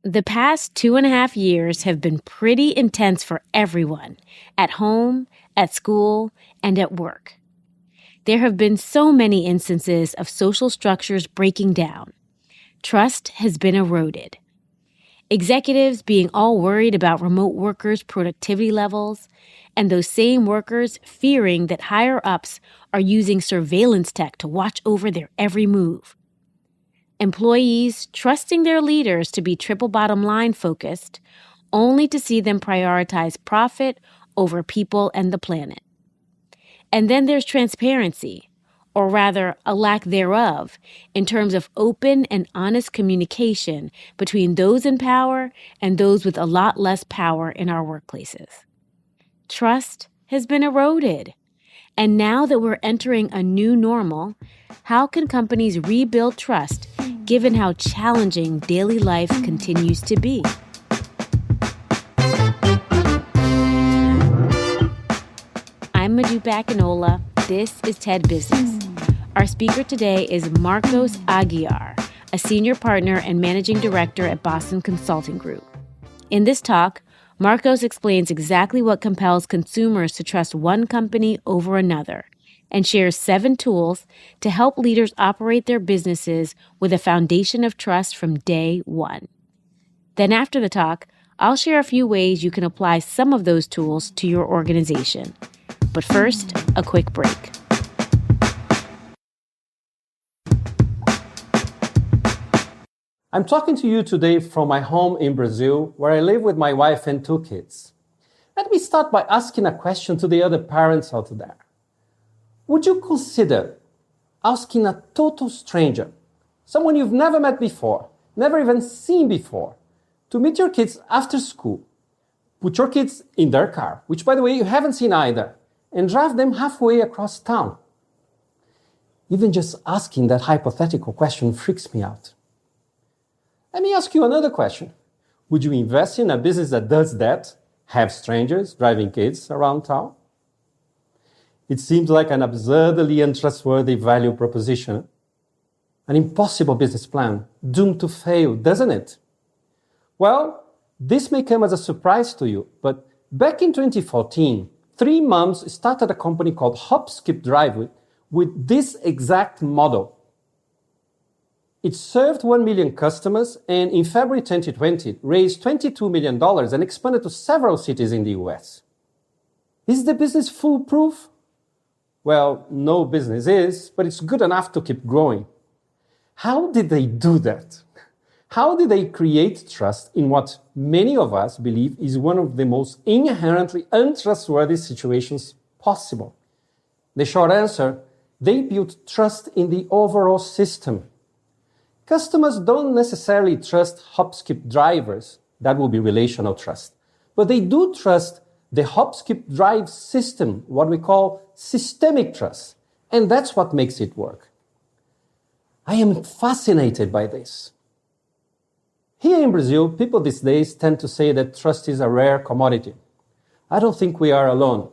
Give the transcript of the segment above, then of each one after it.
The past 2.5 years have been pretty intense for everyone, at home, at school, and at work. There have been so many instances of social structures breaking down. Trust has been eroded. Executives being all worried about remote workers' productivity levels, and those same workers fearing that higher-ups are using surveillance tech to watch over their every move. Employees trusting their leaders to be triple bottom line focused, only to see them prioritize profit over people and the planet. And then there's transparency, or rather, a lack thereof, in terms of open and honest communication between those in power and those with a lot less power in our workplaces. Trust has been eroded. And now that we're entering a new normal, how can companies rebuild trust given how challenging daily life continues to be? I'm Modupe. This is TED Business. Our speaker today is Marcos Aguiar, a senior partner and managing director at Boston Consulting Group. In this talk, Marcos explains exactly what compels consumers to trust one company over another and shares 7 tools to help leaders operate their businesses with a foundation of trust from day one. Then after the talk, I'll share a few ways you can apply some of those tools to your organization. But first, a quick break. I'm talking to you today from my home in Brazil, where I live with my wife and 2 kids. Let me start by asking a question to the other parents out there. Would you consider asking a total stranger, someone you've never met before, never even seen before, to meet your kids after school, put your kids in their car, which by the way you haven't seen either, and drive them halfway across town? Even just asking that hypothetical question freaks me out. Let me ask you another question. Would you invest in a business that does that? Have strangers driving kids around town? It seems like an absurdly untrustworthy value proposition. An impossible business plan, doomed to fail, doesn't it? Well, this may come as a surprise to you, but back in 2014, 3 moms started a company called Hop Skip Drive with this exact model. It served 1 million customers and in February 2020 raised $22 million and expanded to several cities in the US. Is the business foolproof? Well, no business is, but it's good enough to keep growing. How did they do that? How did they create trust in what many of us believe is one of the most inherently untrustworthy situations possible? The short answer, they built trust in the overall system. Customers don't necessarily trust hop-skip drivers. That will be relational trust. But they do trust the hop-skip drive system, what we call systemic trust. And that's what makes it work. I am fascinated by this. Here in Brazil, people these days tend to say that trust is a rare commodity. I don't think we are alone.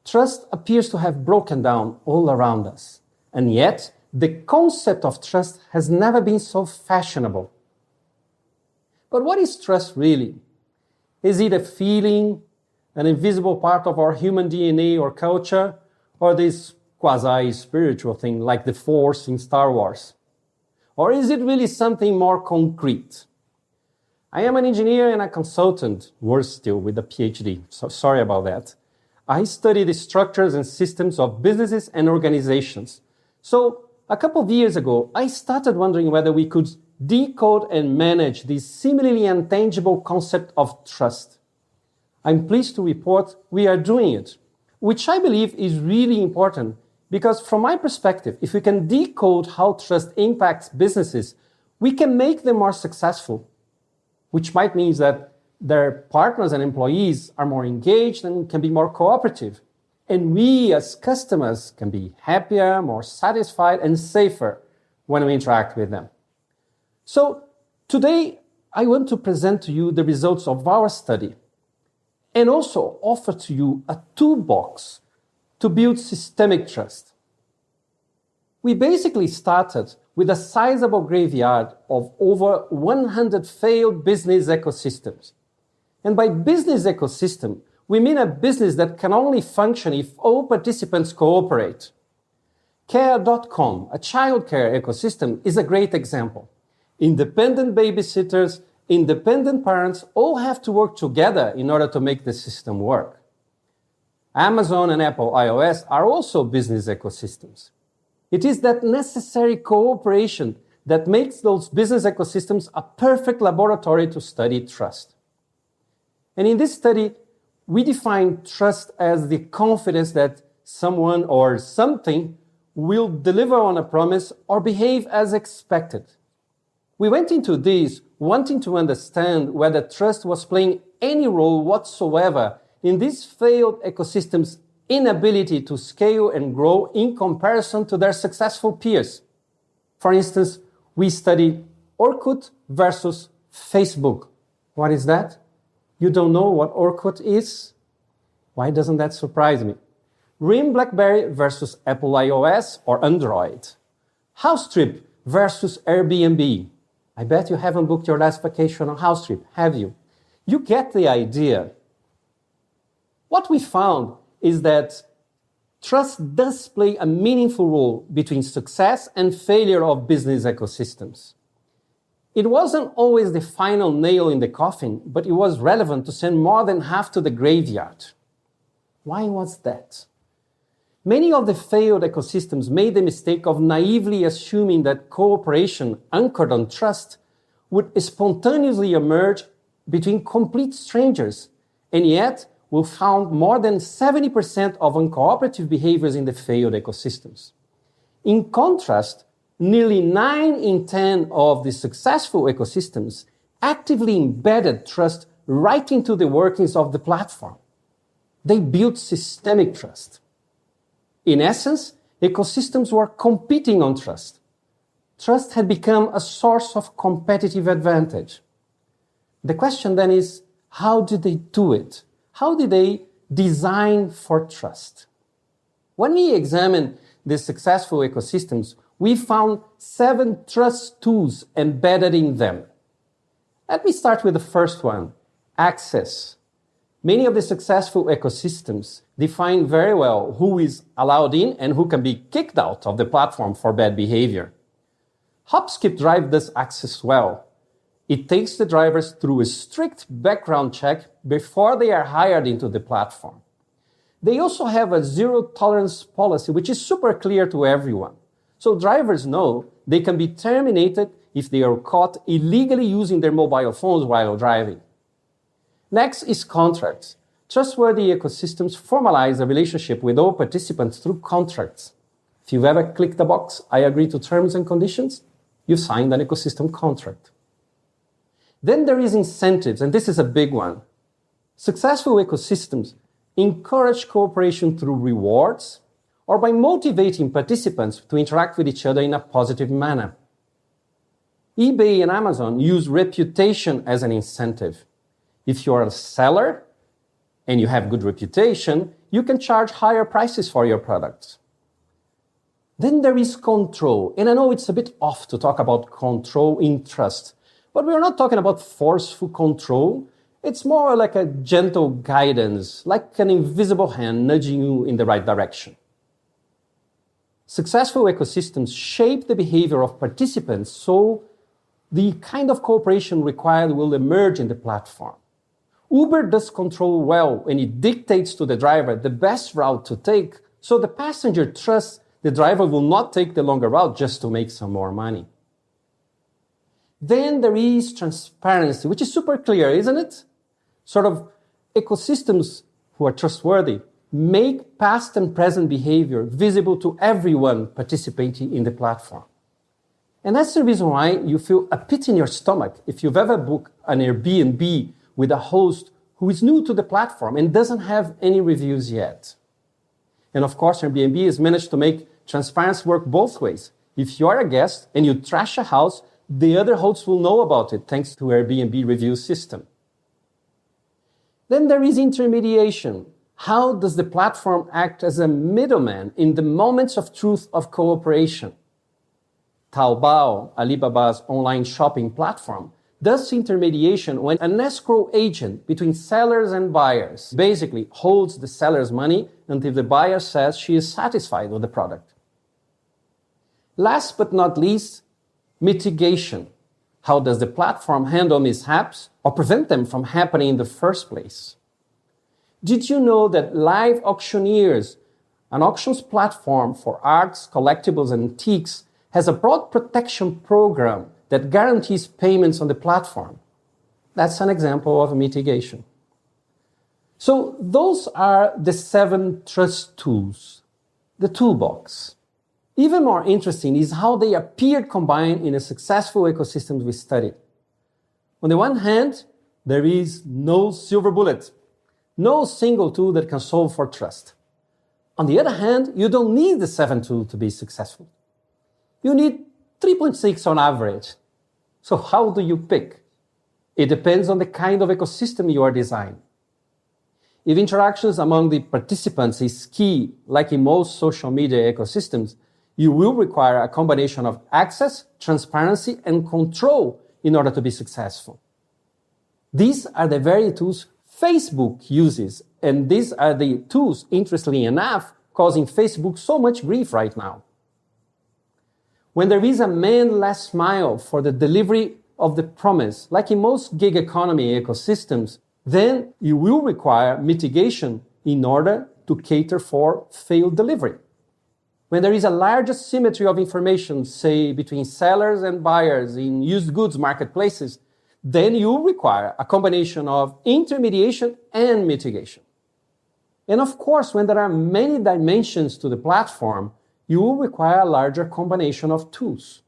Trust appears to have broken down all around us. And yet, the concept of trust has never been so fashionable. But what is trust really? Is it a feeling, an invisible part of our human DNA or culture, or this quasi-spiritual thing like the Force in Star Wars? Or is it really something more concrete? I am an engineer and a consultant, worse still, with a PhD, so sorry about that. I study the structures and systems of businesses and organizations. So, a couple of years ago, I started wondering whether we could decode and manage this seemingly intangible concept of trust. I'm pleased to report we are doing it, which I believe is really important because from my perspective, if we can decode how trust impacts businesses, we can make them more successful, which might mean that their partners and employees are more engaged and can be more cooperative. And we as customers can be happier, more satisfied, and safer when we interact with them. So today, I want to present to you the results of our study and also offer to you a toolbox to build systemic trust. We basically started with a sizable graveyard of over 100 failed business ecosystems. And by business ecosystem, we mean a business that can only function if all participants cooperate. Care.com, a childcare ecosystem, is a great example. Independent babysitters, independent parents all have to work together in order to make the system work. Amazon and Apple iOS are also business ecosystems. It is that necessary cooperation that makes those business ecosystems a perfect laboratory to study trust. And in this study, we define trust as the confidence that someone or something will deliver on a promise or behave as expected. We went into this wanting to understand whether trust was playing any role whatsoever in these failed ecosystems' inability to scale and grow in comparison to their successful peers. For instance, we studied Orkut versus Facebook. What is that? You don't know what Orkut is? Why doesn't that surprise me? RIM BlackBerry versus Apple iOS or Android. HouseTrip versus Airbnb. I bet you haven't booked your last vacation on HouseTrip, have you? You get the idea. What we found is that trust does play a meaningful role between success and failure of business ecosystems. It wasn't always the final nail in the coffin, but it was relevant to send more than half to the graveyard. Why was that? Many of the failed ecosystems made the mistake of naively assuming that cooperation anchored on trust would spontaneously emerge between complete strangers, and yet we found more than 70% of uncooperative behaviors in the failed ecosystems. In contrast, nearly 9 in 10 of the successful ecosystems actively embedded trust right into the workings of the platform. They built systemic trust. In essence, ecosystems were competing on trust. Trust had become a source of competitive advantage. The question then is, how did they do it? How did they design for trust? When we examine the successful ecosystems, we found 7 trust tools embedded in them. Let me start with the first one, access. Many of the successful ecosystems define very well who is allowed in and who can be kicked out of the platform for bad behavior. Hop, Skip, Drive does access well. It takes the drivers through a strict background check before they are hired into the platform. They also have a zero-tolerance policy, which is super clear to everyone. So drivers know they can be terminated if they are caught illegally using their mobile phones while driving. Next is contracts. Trustworthy ecosystems formalize a relationship with all participants through contracts. If you've ever clicked the box, I agree to terms and conditions, you've signed an ecosystem contract. Then there is incentives, and this is a big one. Successful ecosystems encourage cooperation through rewards or by motivating participants to interact with each other in a positive manner. eBay and Amazon use reputation as an incentive. If you're a seller and you have good reputation, you can charge higher prices for your products. Then there is control. And I know it's a bit off to talk about control in trust, but we're not talking about forceful control. It's more like a gentle guidance, like an invisible hand nudging you in the right direction. Successful ecosystems shape the behavior of participants so the kind of cooperation required will emerge in the platform. Uber does control well when it dictates to the driver the best route to take, so the passenger trusts the driver will not take the longer route just to make some more money. Then there is transparency, which is super clear, isn't it? Sort of ecosystems who are trustworthy make past and present behavior visible to everyone participating in the platform. And that's the reason why you feel a pit in your stomach if you've ever booked an Airbnb with a host who is new to the platform and doesn't have any reviews yet. And of course, Airbnb has managed to make transparency work both ways. If you're a guest and you trash a house, the other hosts will know about it thanks to Airbnb review system. Then there is intermediation. How does the platform act as a middleman in the moments of truth of cooperation? Taobao, Alibaba's online shopping platform, does intermediation when an escrow agent between sellers and buyers basically holds the seller's money until the buyer says she is satisfied with the product. Last but not least, mitigation. How does the platform handle mishaps or prevent them from happening in the first place? Did you know that Live Auctioneers, an auctions platform for arts, collectibles, and antiques, has a broad protection program that guarantees payments on the platform? That's an example of mitigation. So those are the 7 trust tools, the toolbox. Even more interesting is how they appeared combined in a successful ecosystem we studied. On the one hand, there is no silver bullet, no single tool that can solve for trust. On the other hand, you don't need the 7 tools to be successful. You need 3.6 on average. So how do you pick? It depends on the kind of ecosystem you are designing. If interactions among the participants is key, like in most social media ecosystems, you will require a combination of access, transparency, and control in order to be successful. These are the very tools Facebook uses, and these are the tools, interestingly enough, causing Facebook so much grief right now. When there is a man last mile for the delivery of the promise, like in most gig economy ecosystems, then you will require mitigation in order to cater for failed delivery. When there is a large asymmetry of information, say between sellers and buyers in used goods marketplaces, then you require a combination of intermediation and mitigation. And of course, when there are many dimensions to the platform, you will require a larger combination of tools.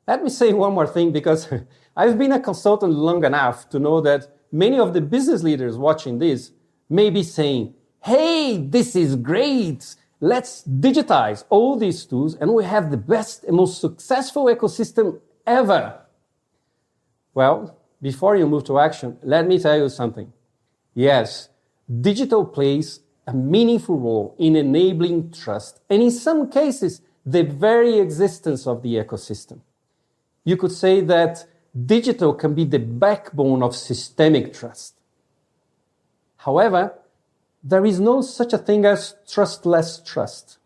Let me say one more thing, because I've been a consultant long enough to know that many of the business leaders watching this may be saying, hey, this is great. Let's digitize all these tools and we have the best and most successful ecosystem ever. Well, before you move to action, let me tell you something. Yes, digital plays a meaningful role in enabling trust, and in some cases, the very existence of the ecosystem. You could say that digital can be the backbone of systemic trust. However, there is no such a thing as trustless trust.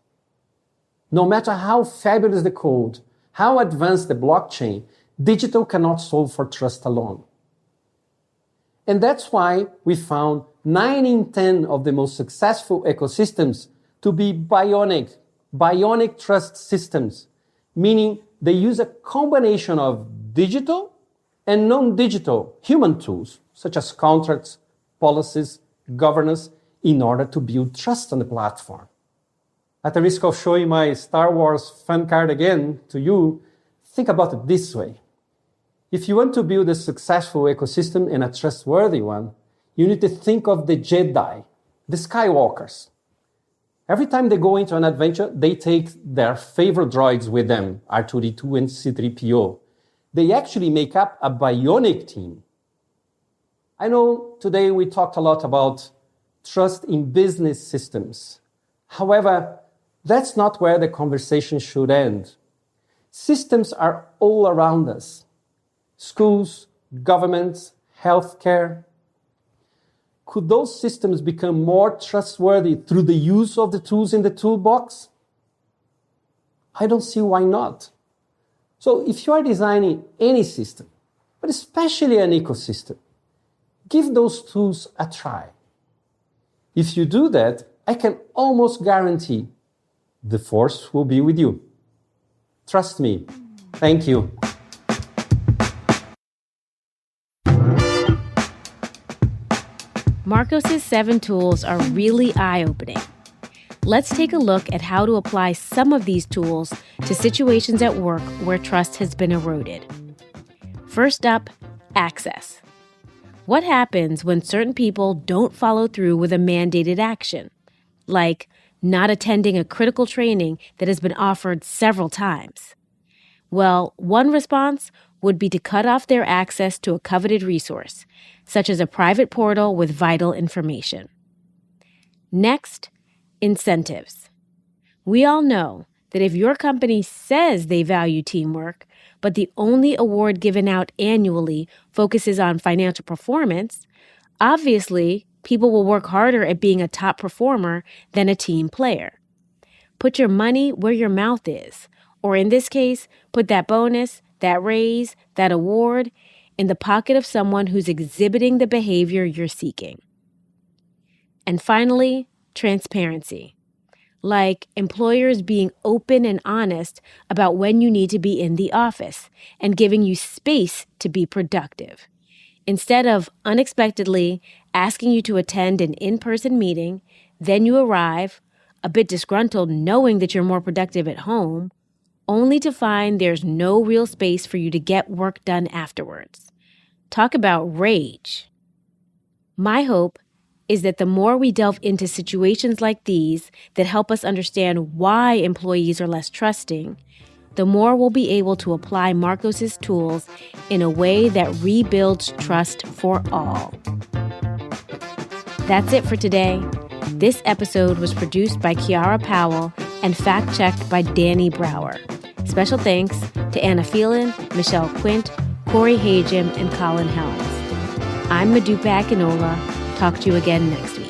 No matter how fabulous the code, how advanced the blockchain, digital cannot solve for trust alone. And that's why we found 9 in 10 of the most successful ecosystems to be bionic trust systems, meaning they use a combination of digital and non-digital human tools, such as contracts, policies, governance, in order to build trust on the platform. At the risk of showing my Star Wars fan card again to you, think about it this way. If you want to build a successful ecosystem and a trustworthy one, you need to think of the Jedi, the Skywalkers. Every time they go into an adventure, they take their favorite droids with them, R2-D2 and C-3PO. They actually make up a bionic team. I know today we talked a lot about trust in business systems. However, that's not where the conversation should end. Systems are all around us. Schools, governments, healthcare. Could those systems become more trustworthy through the use of the tools in the toolbox? I don't see why not. So if you are designing any system, but especially an ecosystem, give those tools a try. If you do that, I can almost guarantee the force will be with you. Trust me. Thank you. Marcos's 7 tools are really eye-opening. Let's take a look at how to apply some of these tools to situations at work where trust has been eroded. First up, access. What happens when certain people don't follow through with a mandated action, like not attending a critical training that has been offered several times? Well, one response would be to cut off their access to a coveted resource, such as a private portal with vital information. Next, incentives. We all know that if your company says they value teamwork, but the only award given out annually focuses on financial performance, obviously, people will work harder at being a top performer than a team player. Put your money where your mouth is, or in this case, put that bonus, that raise, that award in the pocket of someone who's exhibiting the behavior you're seeking. And finally, transparency. Like employers being open and honest about when you need to be in the office and giving you space to be productive. Instead of unexpectedly asking you to attend an in-person meeting, then you arrive, a bit disgruntled knowing that you're more productive at home, only to find there's no real space for you to get work done afterwards. Talk about rage. My hope is that the more we delve into situations like these that help us understand why employees are less trusting, the more we'll be able to apply Marcos's tools in a way that rebuilds trust for all. That's it for today. This episode was produced by Kiara Powell and fact-checked by Danny Brower. Special thanks to Anna Phelan, Michelle Quint, Corey Hagem, and Colin Helms. I'm Modupe Akinola. Talk to you again next week.